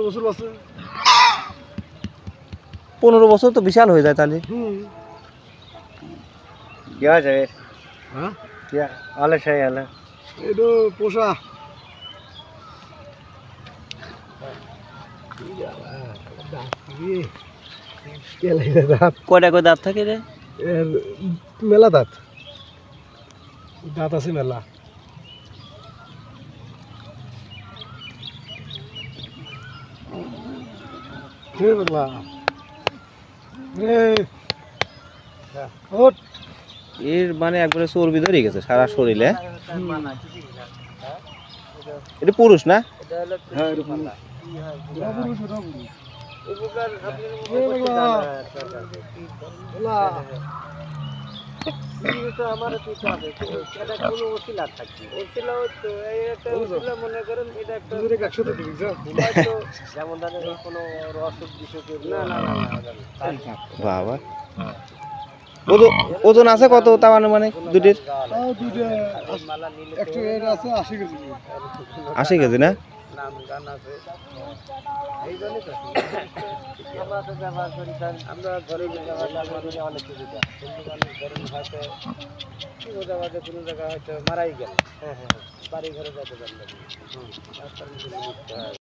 বছর আছে। 15 বছর তো বিশাল হয়ে যায় তাহলে। কি হয় যায়? হ্যাঁ কি আলে সেই আলে এটা পোষা কয়টা করে দাঁত থাকে রে? মেলা দাঁত দাঁত আছে মেলা। এর মানে একবারে চর্বি ধরে গেছে সারা শরীরে। এটা পুরুষ না? হ্যাঁ বাবা ওজন আছে কত তা মানে দুটির? 80 কেজি না? আমরা ঘরে অনেক কিছু কোনো জায়গায় হয়তো মারাই গেল বাড়ি ঘরে যেতে পারলাম।